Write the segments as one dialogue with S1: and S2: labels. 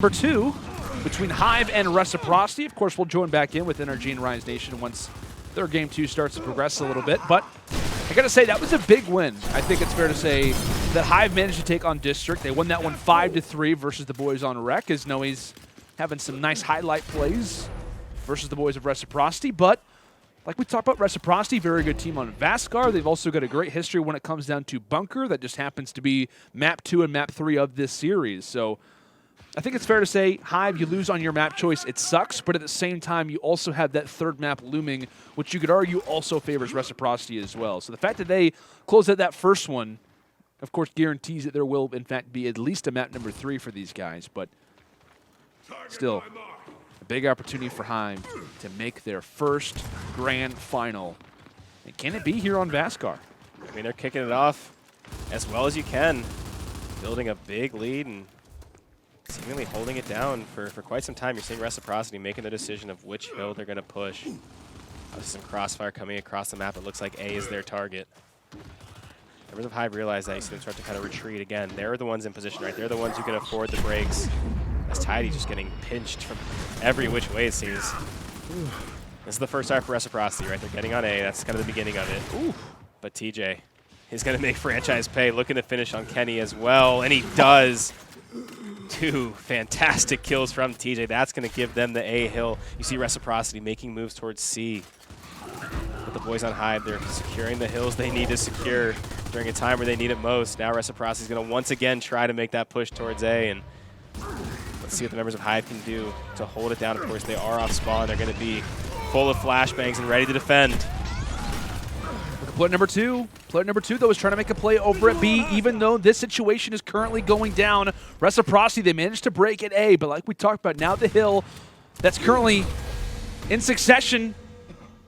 S1: Number 2 between Hive and Reciprocity. Of course, we'll join back in with Energy and Ryan's Nation once their game 2 starts to progress a little bit. But I got to say, that was a big win. I think it's fair to say that Hive managed to take on District. They won that one 5-3 versus the boys on Rec, as Noe's having some nice highlight plays versus the boys of Reciprocity. But like we talked about, Reciprocity, very good team on Vasgar. They've also got a great history when it comes down to Bunker. That just happens to be map 2 and map 3 of this series. So I think it's fair to say, Hive, you lose on your map choice, it sucks, but at the same time, you also have that third map looming, which you could argue also favors Reciprocity as well. So the fact that they close out that first one, of course, guarantees that there will, in fact, be at least a map number 3 for these guys, but still, a big opportunity for Hive to make their first grand final. And can it be here on Vasgar?
S2: I mean, they're kicking it off as well as you can, building a big lead and seemingly holding it down for quite some time. You're seeing Reciprocity making the decision of which hill they're going to push. There's some crossfire coming across the map. It looks like A is their target. Members of Hive realize that. You see them start to kind of retreat again. They're the ones in position, right? They're the ones who can afford the breaks. As Tidy just getting pinched from every which way, it seems. This is the first start for Reciprocity, right? They're getting on A. That's kind of the beginning of it. Ooh. But TJ is going to make franchise pay, looking to finish on Kenny as well, and he does. 2 fantastic kills from TJ. That's going to give them the A hill. You see Reciprocity making moves towards C. But the boys on Hive, they're securing the hills they need to secure during a time where they need it most. Now Reciprocity is going to once again try to make that push towards A. And let's see what the members of Hive can do to hold it down. Of course, they are off spawn. They're going to be full of flashbangs and ready to defend.
S1: Player number two, though, is trying to make a play over at B, even though this situation is currently going down. Reciprocity, they managed to break at A, but like we talked about, now the hill that's currently in succession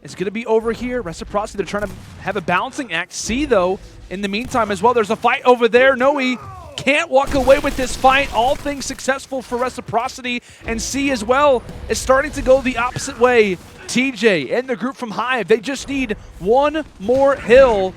S1: is going to be over here. Reciprocity, they're trying to have a balancing act. C, though, in the meantime as well, there's a fight over there. Noe can't walk away with this fight. All things successful for Reciprocity, and C as well is starting to go the opposite way. TJ and the group from Hive, they just need one more hill,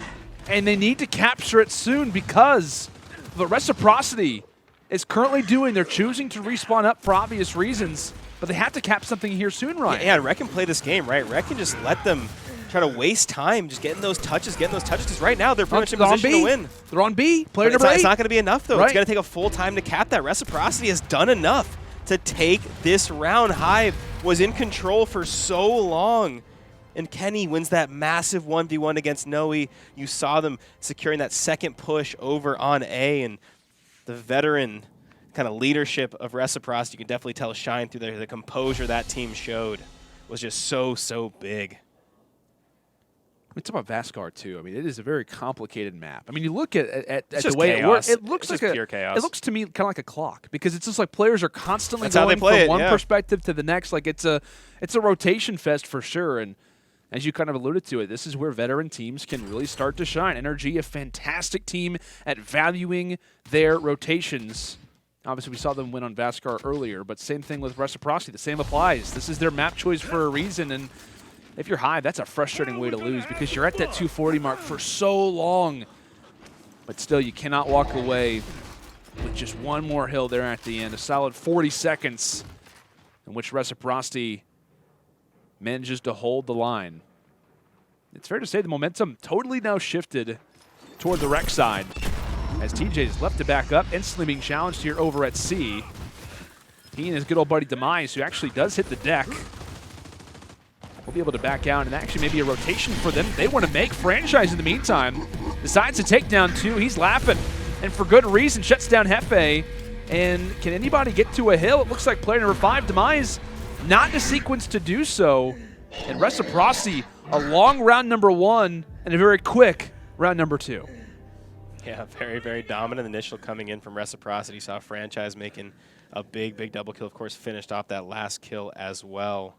S1: and they need to capture it soon because the Reciprocity is currently doing. They're choosing to respawn up for obvious reasons, but they have to cap something here soon, Ryan.
S2: Yeah, Rec can play this game, right? Rec can just let them try to waste time just getting those touches, because right now they're pretty much in position to win.
S1: They're on B. Player number 8.
S2: It's not going to be enough, though.
S1: Right.
S2: It's going to take a full time to cap that. Reciprocity has done enough to take this round. Hive was in control for so long, and Kenny wins that massive 1v1 against Noe. You saw them securing that second push over on A, and the veteran kind of leadership of Reciprocity, you can definitely tell shine through the composure that team showed was just so big.
S1: We talk about Vasgar too. I mean, it is a very complicated map. I mean, you look at the
S2: chaos.
S1: way it works. It looks
S2: it's
S1: like
S2: just pure chaos.
S1: It looks to me kind of like a clock because it's just like players are constantly
S2: That's how they
S1: going
S2: play
S1: from
S2: it,
S1: one
S2: yeah.
S1: perspective to the next. Like it's a rotation fest for sure. And as you kind of alluded to it, this is where veteran teams can really start to shine. Energy, a fantastic team at valuing their rotations. Obviously, we saw them win on Vasgar earlier, but same thing with Reciprocity. The same applies. This is their map choice for a reason, and if you're Hive, that's a frustrating way to lose because you're at that 240 mark for so long. But still, you cannot walk away with just one more hill there at the end. A solid 40 seconds in which Reciprocity manages to hold the line. It's fair to say the momentum totally now shifted toward the Rec side as TJ is left to back up, instantly being challenged here over at C. He and his good old buddy Demise, who actually does hit the deck, will be able to back out, and actually maybe a rotation for them. They want to make franchise in the meantime. Decides to take down 2. He's laughing, and for good reason. Shuts down Hefe. And can anybody get to a hill? It looks like player number 5, Demise, not in a sequence to do so. And Reciprocity, a long round number 1 and a very quick round number 2.
S2: Yeah, very dominant initial coming in from Reciprocity. Saw franchise making a big double kill. Of course, finished off that last kill as well.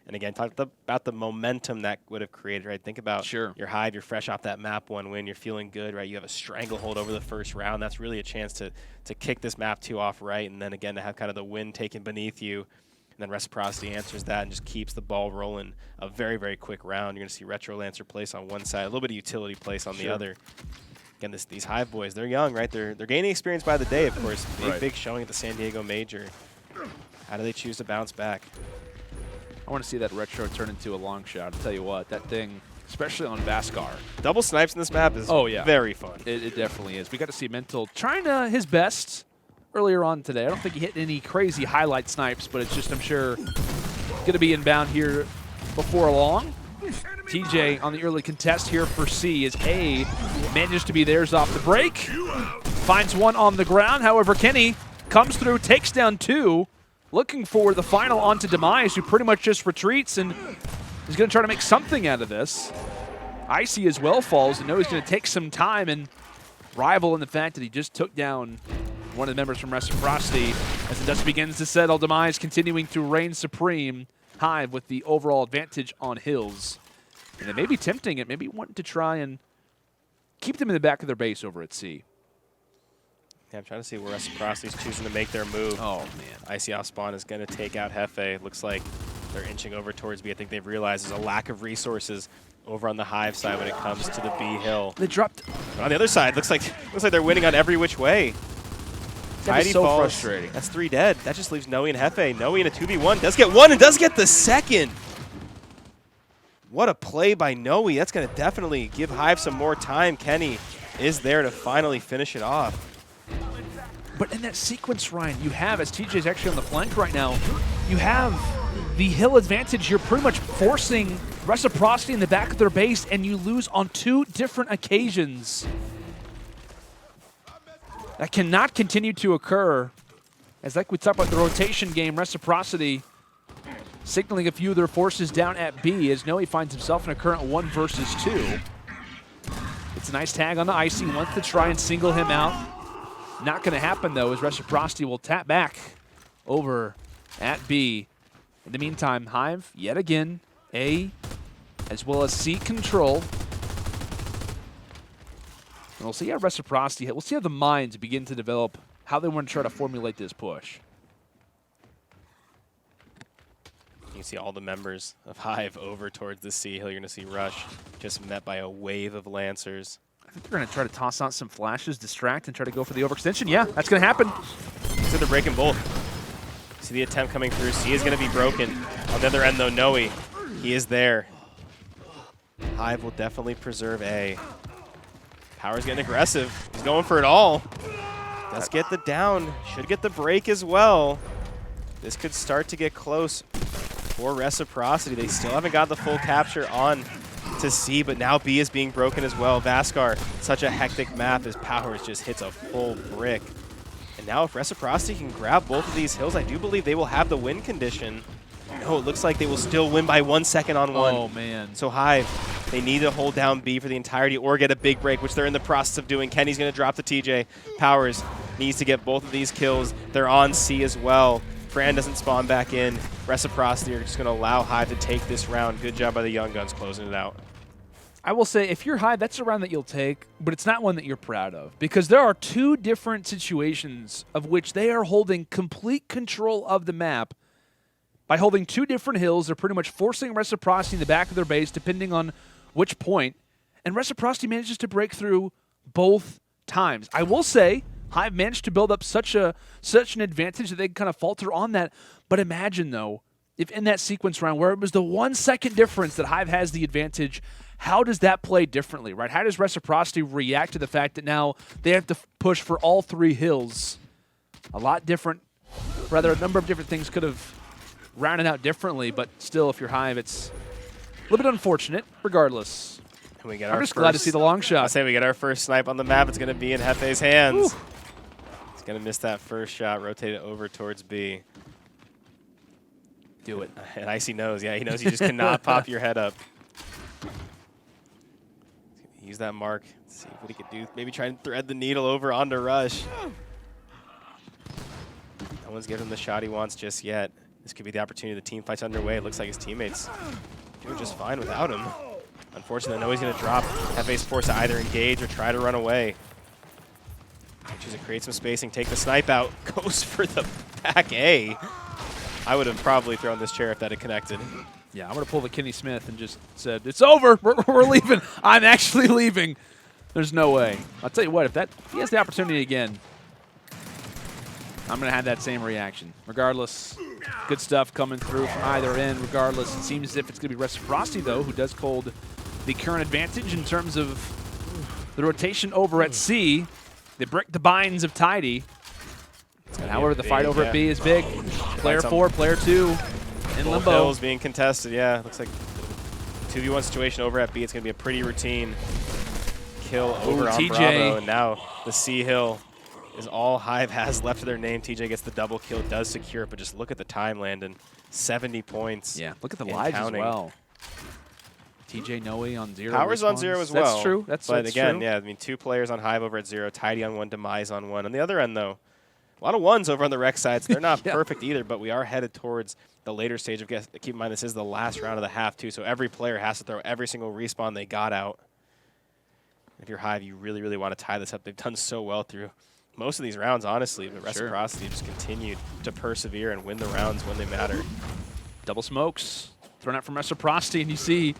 S2: And again, talked about the momentum that would have created, right? Think about your Hive, you're fresh off that map 1 win, you're feeling good, right? You have a stranglehold over the first round. That's really a chance to kick this map 2 off right, and then again to have kind of the wind taken beneath you. And then Reciprocity answers that and just keeps the ball rolling. A very quick round. You're going to see Retro Lancer place on one side, a little bit of utility place on the other. Again, these Hive boys, they're young, right? They're gaining experience by the day, of course. Big showing at the San Diego Major. How do they choose to bounce back?
S1: I want to see that retro turn into a long shot. I'll tell you what, that thing, especially on Vasgar.
S2: Double snipes in this map is very fun.
S1: It definitely is. We got to see Mental trying his best earlier on today. I don't think he hit any crazy highlight snipes, but it's just, I'm sure, going to be inbound here before long. TJ on the early contest here for C as A manages to be theirs off the break. Finds one on the ground. However, Kenny comes through, takes down two, looking for the final onto Demise, who pretty much just retreats and is going to try to make something out of this. Icy as well falls and knows he's going to take some time and rival in the fact that he just took down one of the members from Reciprocity as the dust begins to settle. Demise continuing to reign supreme. Hive with the overall advantage on Hills. And they may be tempting it, maybe wanting to try and keep them in the back of their base over at C.
S2: Yeah, I'm trying to see where Reciprocity is choosing to make their move.
S1: Oh, man.
S2: Icy off spawn is going to take out Hefe. Looks like they're inching over towards B. I think they've realized there's a lack of resources over on the Hive side when it comes to the B hill.
S1: They dropped.
S2: But on the other side, looks like they're winning on every which way.
S1: That is so frustrating.
S2: That's 3 dead. That just leaves Noe and Hefe. Noe in a 2v1 does get one and does get the second. What a play by Noe. That's going to definitely give Hive some more time. Kenny is there to finally finish it off.
S1: But in that sequence, Ryan, you have, as TJ's actually on the flank right now, you have the hill advantage. You're pretty much forcing Reciprocity in the back of their base, and you lose on 2 different occasions. That cannot continue to occur. As like we talked about the rotation game, Reciprocity signaling a few of their forces down at B as Noe finds himself in a current 1 versus 2. It's a nice tag on the Icy, wants to try and single him out. Not going to happen, though, as Reciprocity will tap back over at B. In the meantime, Hive, yet again, A, as well as C control. And we'll see how Reciprocity hit. We'll see how the minds begin to develop, how they want to try to formulate this push.
S2: You can see all the members of Hive over towards the C hill. You're going to see Rush just met by a wave of Lancers.
S1: I think they're going to try to toss out some flashes, distract, and try to go for the overextension. Yeah, that's going to happen.
S2: So they're breaking both. See the attempt coming through. C is going to be broken. On the other end, though, Noe, he is there. Hive will definitely preserve A. Power's getting aggressive. He's going for it all. Does get the down. Should get the break as well. This could start to get close for Reciprocity. They still haven't got the full capture on to C, but now B is being broken as well. Vasgar, such a hectic map as Powers just hits a full brick. And now if Reciprocity can grab both of these hills, I do believe they will have the win condition. No, it looks like they will still win by 1 second on 1.
S1: Oh, man.
S2: So Hive, they need to hold down B for the entirety or get a big break, which they're in the process of doing. Kenny's going to drop the TJ. Powers needs to get both of these kills. They're on C as well. Fran doesn't spawn back in. Reciprocity are just going to allow Hive to take this round. Good job by the Young Guns closing it out.
S1: I will say, if you're Hive, that's a round that you'll take, but it's not one that you're proud of, because there are 2 different situations of which they are holding complete control of the map. By holding 2 different hills, they're pretty much forcing Reciprocity in the back of their base, depending on which point, and Reciprocity manages to break through both times. I will say, Hive managed to build up such an advantage that they can kind of falter on that, but imagine, though, if in that sequence round where it was the 1 second difference that Hive has the advantage, how does that play differently, right? How does Reciprocity react to the fact that now they have to push for all 3 hills? A lot different, rather a number of different things could have rounded out differently, but still, if you're Hive, it's a little bit unfortunate, regardless.
S2: And we get
S1: I'm just glad to see the long shot.
S2: I say we get our first snipe on the map. It's going to be in Hefe's hands.
S1: Ooh.
S2: He's going to miss that first shot, rotate it over towards B.
S1: Do it.
S2: And Icy knows. Yeah, he knows you just cannot pop your head up. Use that mark, see what he could do. Maybe try and thread the needle over onto Rush. No one's given him the shot he wants just yet. This could be the opportunity. The team fight's underway. It looks like his teammates doing just fine without him. Unfortunately, I know he's going to drop. Hefe's forced to either engage or try to run away. Chooses to create some spacing, take the snipe out, goes for the back A. I would have probably thrown this chair if that had connected.
S1: Yeah, I'm going to pull the Kenny Smith and just said, it's over. We're leaving. I'm actually leaving. There's no way. I'll tell you what, if he has the opportunity again, I'm going to have that same reaction. Regardless, good stuff coming through from either end. Regardless, it seems as if it's going to be Reciprocity, though, who does hold the current advantage in terms of the rotation over at C. They break the binds of Tidy. However, the fight over at B is big. Player 4, player 2 in limbo.
S2: Hills being contested, yeah. Looks like 2v1 situation over at B. It's going to be a pretty routine kill over on
S1: TJ.
S2: Bravo. And now the C Hill is all Hive has left of their name. TJ gets the double kill, does secure it, but just look at the time, Landon. 70 points.
S1: Yeah, look at the lives as well. TJ Noe on 0.
S2: Power's on 0 as well.
S1: That's true.
S2: But
S1: that's
S2: again,
S1: true.
S2: yeah, I mean, 2 players on Hive over at 0, Tidy on 1, Demise on 1. On the other end, though, a lot of 1s over on the rec side, so they're not
S1: Yeah.
S2: perfect either, but we are headed towards the later stage of guess. Keep in mind, this is the last round of the half, too, so every player has to throw every single respawn they got out. If you're Hive, you really, really want to tie this up. They've done so well through most of these rounds, honestly, but Reciprocity just continued to persevere and win the rounds when they matter.
S1: Double smokes thrown out from Reciprocity, and you see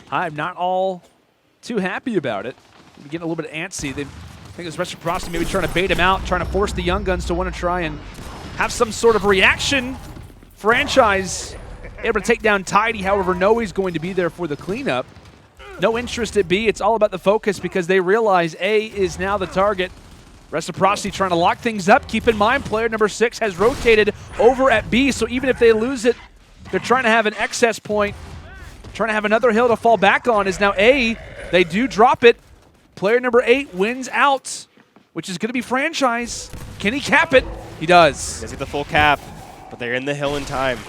S1: Hive not all too happy about it. Maybe getting a little bit antsy. I think it was Reciprocity maybe trying to bait him out, trying to force the Young Guns to want to try and have some sort of reaction. Franchise able to take down Tidy, however, Noe's going to be there for the cleanup. No interest at B. It's all about the focus because they realize A is now the target. Reciprocity trying to lock things up. Keep in mind, player number 6 has rotated over at B, so even if they lose it, they're trying to have an excess point. Trying to have another hill to fall back on is now A. They do drop it. Player number 8 wins out, which is going to be Franchise. Can he cap it? He does.
S2: He does get the full cap, but they're in the hill in time.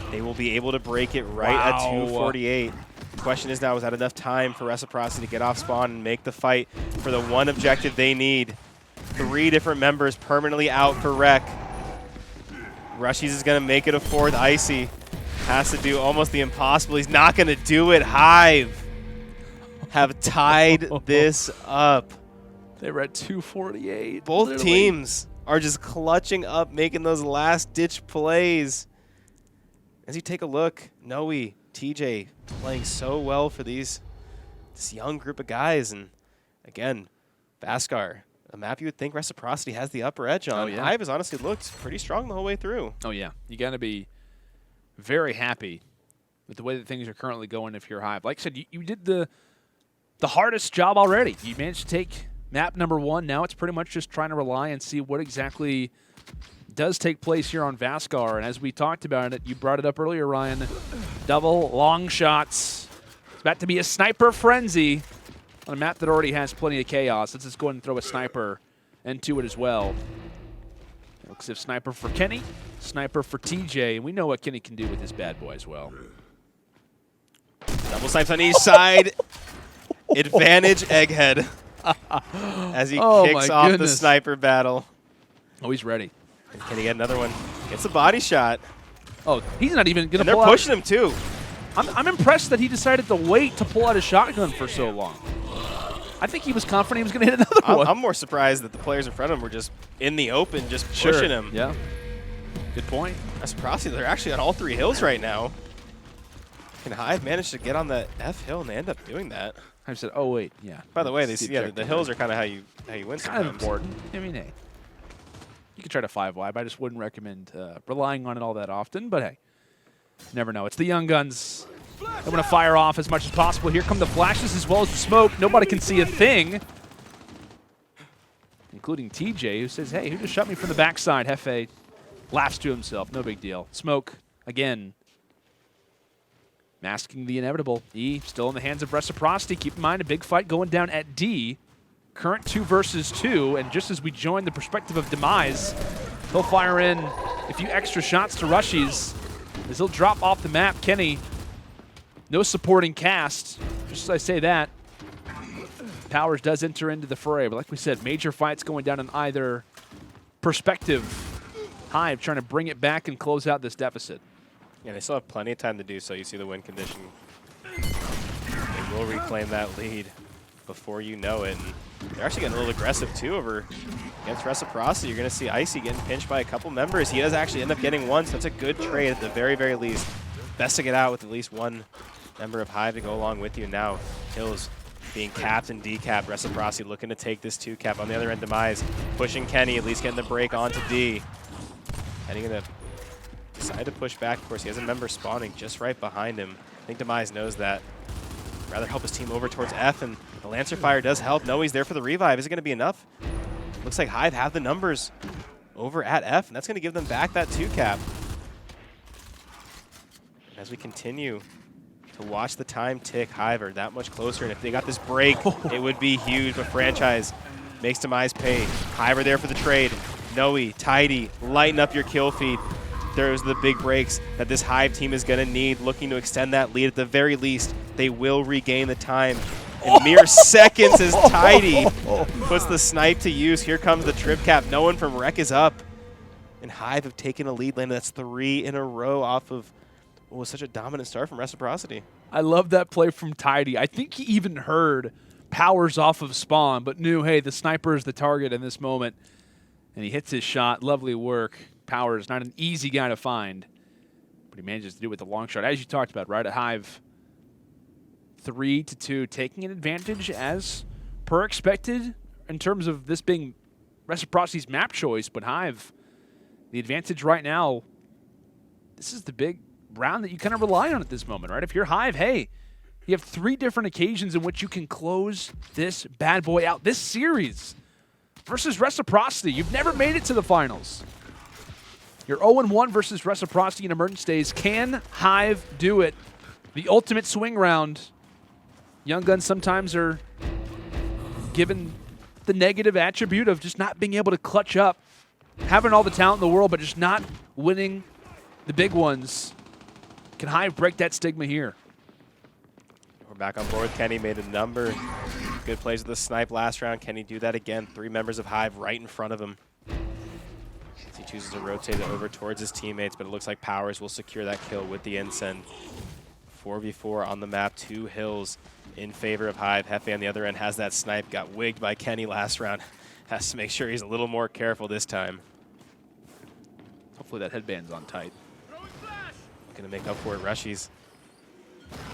S2: They will be able to break it right at 248. The question is now, is that enough time for Reciprocity to get off spawn and make the fight for the one objective they need? 3 different members permanently out for Rec. Rushies is going to make it a 4th. Icy has to do almost the impossible. He's not going to do it. Hive have tied this up.
S1: They were at 248.
S2: Both
S1: literally.
S2: teams are just clutching up, making those last-ditch plays. As you take a look, Noe, TJ playing so well for this young group of guys. And again, Vasgar, a map you would think Reciprocity has the upper edge on.
S1: Oh, yeah.
S2: Hive has honestly looked pretty strong the whole way through.
S1: Oh, yeah. You got to be very happy with the way that things are currently going if you're Hive. Like I said, you did the hardest job already. You managed to take map number 1. Now it's pretty much just trying to rely and see what exactly does take place here on Vasgar. And as we talked about it, you brought it up earlier, Ryan, double long shots. It's about to be a sniper frenzy on a map that already has plenty of chaos. Let's just go ahead and throw a sniper into it as well. Looks as if sniper for Kenny, sniper for TJ. And we know what Kenny can do with this bad boy as well.
S2: Double snipes on each side. Advantage Egghead as he kicks off the sniper battle.
S1: Oh, he's ready.
S2: And can he get another one? Gets a body shot.
S1: Oh, he's not even going to
S2: pull out. They're pushing him, too.
S1: I'm impressed that he decided to wait to pull out his shotgun for so long. I think he was confident he was going to hit another one.
S2: I'm more surprised that the players in front of him were just in the open, just pushing him.
S1: Yeah. Good point.
S2: Reciprocity, they're actually on all 3 hills right now. Can Hive manage to get on that F hill and they end up doing that?
S1: I said, oh, wait, yeah.
S2: By the way, the hills are kind of how you win sometimes.
S1: Kind of important. I mean, hey. You could try to 5-wide, but I just wouldn't recommend relying on it all that often. But, hey, never know. It's the Young Guns. They want to fire off as much as possible. Here come the flashes as well as the smoke. Nobody can see a thing, including TJ, who says, hey, who just shot me from the backside? Hefe laughs to himself. No big deal. Smoke, again, masking the inevitable. E still in the hands of Reciprocity. Keep in mind, a big fight going down at D. Current 2 versus 2, and just as we join the perspective of Demise, he'll fire in a few extra shots to Rushies as he'll drop off the map. Kenny, no supporting cast. Just as I say that, Powers does enter into the fray, but like we said, major fights going down in either perspective. Hive trying to bring it back and close out this deficit.
S2: Yeah, they still have plenty of time to do so. You see the win condition. They will reclaim that lead before you know it. And they're actually getting a little aggressive, too, over against Reciprocity. You're going to see Icy getting pinched by a couple members. He does actually end up getting one, so that's a good trade at the very, very least. Best to get out with at least one member of Hive to go along with you. Now, Hills being capped and decapped. Reciprocity looking to take this 2-cap. On the other end, Demise pushing Kenny, at least getting the break onto D. Kenny going to decide to push back. Of course, he has a member spawning just right behind him. I think Demise knows that. Rather help his team over towards F, and the Lancer Fire does help. Noe's there for the revive. Is it going to be enough? Looks like Hive have the numbers over at F, and that's going to give them back that 2-cap. As we continue to watch the time tick, Hive are that much closer, and if they got this break, it would be huge, but Franchise makes Demise pay. Hive are there for the trade. Noe, Tidy, lighten up your kill feed. There's the big breaks that this Hive team is going to need, looking to extend that lead. At the very least, they will regain the time. In mere seconds as Tidy puts the snipe to use. Here comes the trip cap. No one from Rec is up. And Hive have taken a lead lane. That's 3 in a row off of what was such a dominant start from Reciprocity.
S1: I love that play from Tidy. I think he even heard powers off of spawn, but knew, hey, the sniper is the target in this moment. And he hits his shot. Lovely work. Power is not an easy guy to find, but he manages to do it with the long shot, as you talked about, right? At Hive, 3-2, taking an advantage as per expected in terms of this being Reciprocity's map choice, but Hive, the advantage right now, this is the big round that you kind of rely on at this moment, right? If you're Hive, hey, you have 3 different occasions in which you can close this bad boy out. This series versus Reciprocity, you've never made it to the finals. You're 0-1 versus Reciprocity in Emergence days. Can Hive do it? The ultimate swing round. Young Guns sometimes are given the negative attribute of just not being able to clutch up. Having all the talent in the world, but just not winning the big ones. Can Hive break that stigma here?
S2: We're back on board. Kenny made a number. Good plays with the snipe last round. Can he do that again? 3 members of Hive right in front of him. He chooses to rotate it over towards his teammates, but it looks like Powers will secure that kill with the Incend. 4v4 on the map, 2 hills in favor of Hive. Hefe on the other end has that snipe, got wigged by Kenny last round. Has to make sure he's a little more careful this time.
S1: Hopefully that headband's on tight.
S2: Looking to make up for it, Rushies.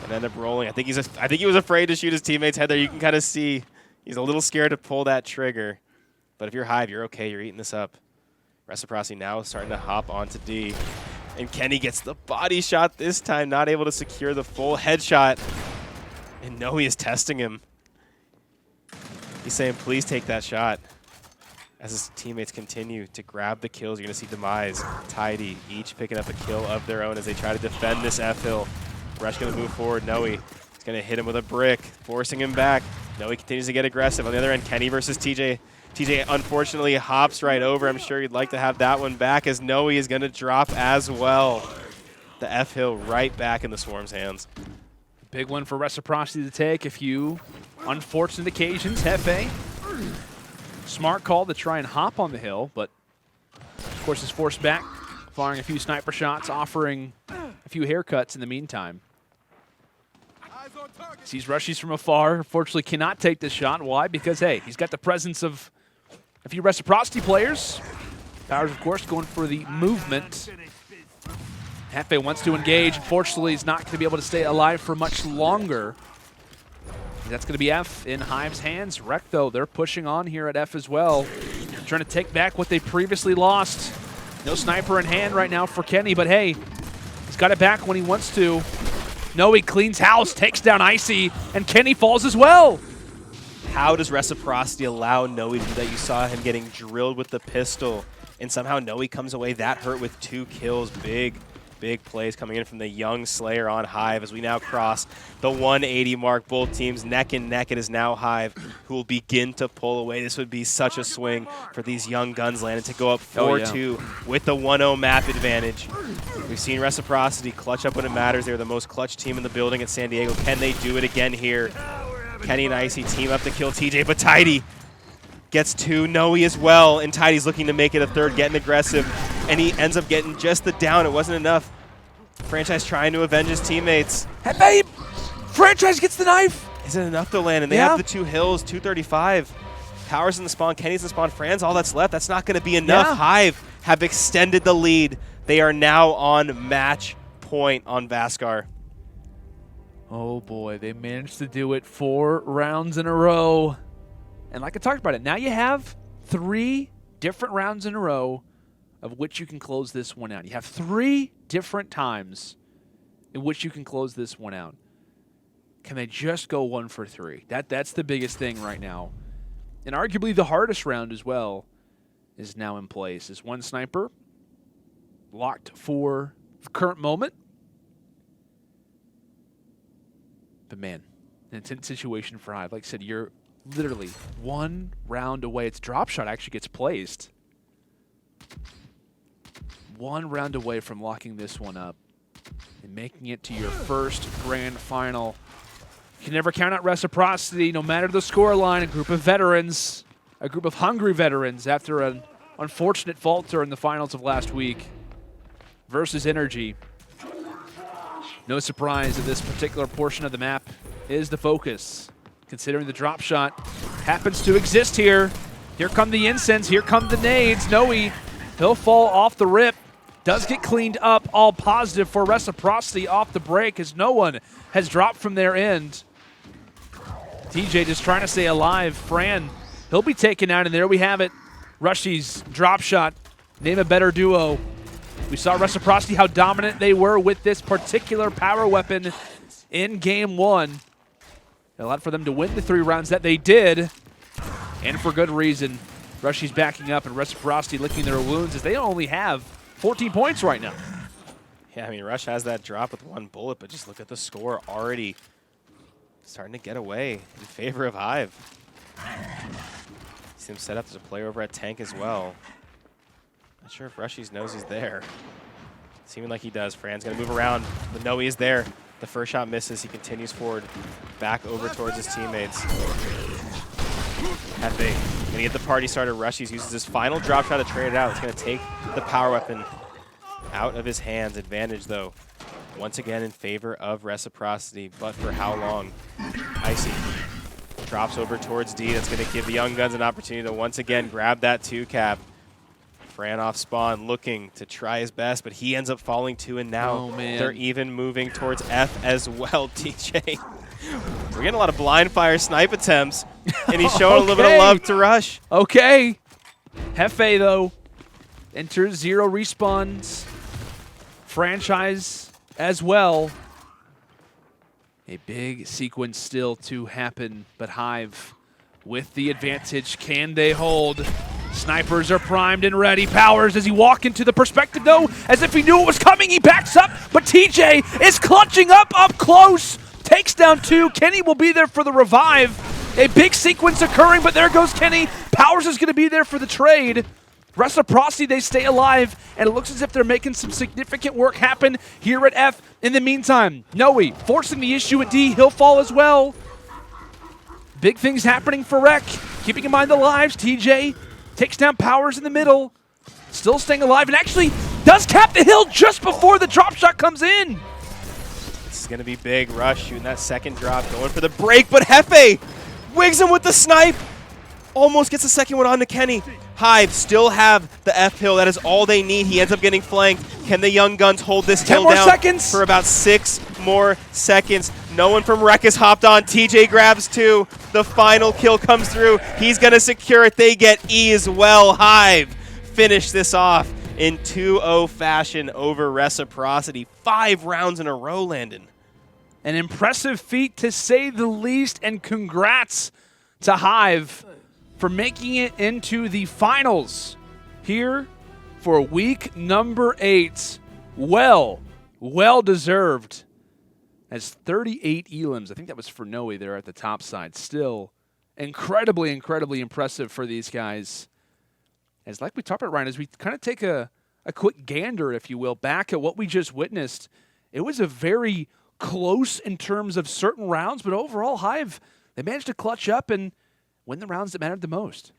S2: And end up rolling. I think he was afraid to shoot his teammate's head there. You can kind of see he's a little scared to pull that trigger. But if you're Hive, you're okay. You're eating this up. Reciprocity now starting to hop onto D. And Kenny gets the body shot this time, not able to secure the full headshot. And Noe is testing him. He's saying, please take that shot. As his teammates continue to grab the kills, you're going to see Demise, Tidy, each picking up a kill of their own as they try to defend this F hill. Rush going to move forward. Noe is going to hit him with a brick, forcing him back. Noe continues to get aggressive. On the other end, Kenny versus TJ. TJ unfortunately hops right over. I'm sure he'd like to have that one back as Noe is going to drop as well. The F hill right back in the Swarm's hands.
S1: Big one for Reciprocity to take. A few unfortunate occasions. Hefe, smart call to try and hop on the hill, but of course is forced back, firing a few sniper shots, offering a few haircuts in the meantime. Sees Rushies from afar. Unfortunately cannot take this shot. Why? Because, hey, he's got the presence of a few Reciprocity players. Powers, of course, going for the movement. Hefe wants to engage. Unfortunately, he's not going to be able to stay alive for much longer. That's going to be F in Hive's hands. Rec, though, they're pushing on here at F as well. Trying to take back what they previously lost. No sniper in hand right now for Kenny, but hey, he's got it back when he wants to. Noe cleans house, takes down Icy, and Kenny falls as well.
S2: How does Reciprocity allow Noe to do that? You saw him getting drilled with the pistol, and somehow Noe comes away that hurt with 2 kills. Big plays coming in from the young Slayer on Hive as we now cross the 180 mark. Both teams neck and neck. It is now Hive who will begin to pull away. This would be such a swing for these young guns landed to go up 4-2 with the 1-0 map advantage. We've seen Reciprocity clutch up when it matters. They're the most clutch team in the building at San Diego. Can they do it again here? Kenny and Icy team up to kill TJ, but Tidy gets 2. Noe as well, and Tidy's looking to make it a 3rd, getting aggressive, and he ends up getting just the down. It wasn't enough. Franchise trying to avenge his teammates.
S1: Hey, Franchise gets the knife.
S2: Isn't enough to land, and they have the 2 hills, 235. Powers in the spawn, Kenny's in the spawn, Fran's all that's left. That's not going to be enough. Hive have extended the lead. They are now on match point on Vasgar.
S1: Oh boy, they managed to do it 4 rounds in a row. And like I talked about it, now you have 3 different rounds in a row of which you can close this one out. You have 3 different times in which you can close this one out. Can they just go 1 for 3? That's the biggest thing right now. And arguably the hardest round as well is now in place. Is one sniper locked for the current moment. But man, an intense situation for Hive. Like I said, you're literally 1 round away. Its drop shot actually gets placed. 1 round away from locking this one up and making it to your first grand final. You can never count out Reciprocity, no matter the scoreline. A group of veterans, a group of hungry veterans after an unfortunate falter in the finals of last week versus Energy. No surprise that this particular portion of the map is the focus, considering the drop shot happens to exist here. Here come the incense, here come the nades. Noe, he'll fall off the rip. Does get cleaned up, all positive for Reciprocity off the break as no one has dropped from their end. TJ just trying to stay alive. Fran, he'll be taken out, and there we have it. Rushy's drop shot. Name a better duo. We saw Reciprocity, how dominant they were with this particular power weapon in game 1. It allowed for them to win the 3 rounds that they did, and for good reason. Rushy's backing up, and Reciprocity licking their wounds as they only have 14 points right now.
S2: Yeah, I mean, Rush has that drop with 1 bullet, but just look at the score already starting to get away in favor of Hive. See him set up as a player over at Tank as well. Not sure if Rushy's knows he's there. Seeming like he does. Fran's going to move around, but no, he is there. The first shot misses. He continues forward, back over towards his teammates. Hefe going to get the party started. Rushy's uses his final drop shot to trade it out. It's going to take the power weapon out of his hands. Advantage, though, once again in favor of Reciprocity, but for how long? Icy drops over towards D. That's going to give the Young Guns an opportunity to once again grab that 2-cap. Fran off spawn looking to try his best, but he ends up falling too, and now they're even moving towards F as well, TJ. We're getting a lot of blind fire snipe attempts, and he's showing a little bit of love to Rush.
S1: Okay. Hefe, though, enters 0 respawns. Franchise as well. A big sequence still to happen, but Hive with the advantage. Can they hold? Snipers are primed and ready. Powers, does he walk into the perspective, though? As if he knew it was coming, he backs up, but TJ is clutching up close. Takes down 2. Kenny will be there for the revive. A big sequence occurring, but there goes Kenny. Powers is going to be there for the trade. Reciprocity, they stay alive, and it looks as if they're making some significant work happen here at F. In the meantime, Noe forcing the issue at D. He'll fall as well. Big things happening for Rec. Keeping in mind the lives, TJ takes down Powers in the middle. Still staying alive, and actually does cap the hill just before the drop shot comes in.
S2: This is going to be big. Rush shooting that second drop, going for the break, but Hefe wigs him with the snipe. Almost gets the second one on to Kenny. Hive still have the F hill. That is all they need. He ends up getting flanked. Can the Young Guns hold this hill down?
S1: 10 more seconds.
S2: For about 6 more seconds. No one from Rec has hopped on. TJ grabs 2. The final kill comes through. He's going to secure it. They get E as well. Hive finish this off in 2-0 fashion over Reciprocity. 5 rounds in a row, Landon.
S1: An impressive feat, to say the least, and congrats to Hive for making it into the finals here for week number 8. Well deserved. As 38 elims, I think that was for Noe there at the top side. Still incredibly impressive for these guys. As like we talked about, Ryan, as we kind of take a quick gander, if you will, back at what we just witnessed, it was a very close in terms of certain rounds, but overall, Hive, they managed to clutch up and win the rounds that mattered the most.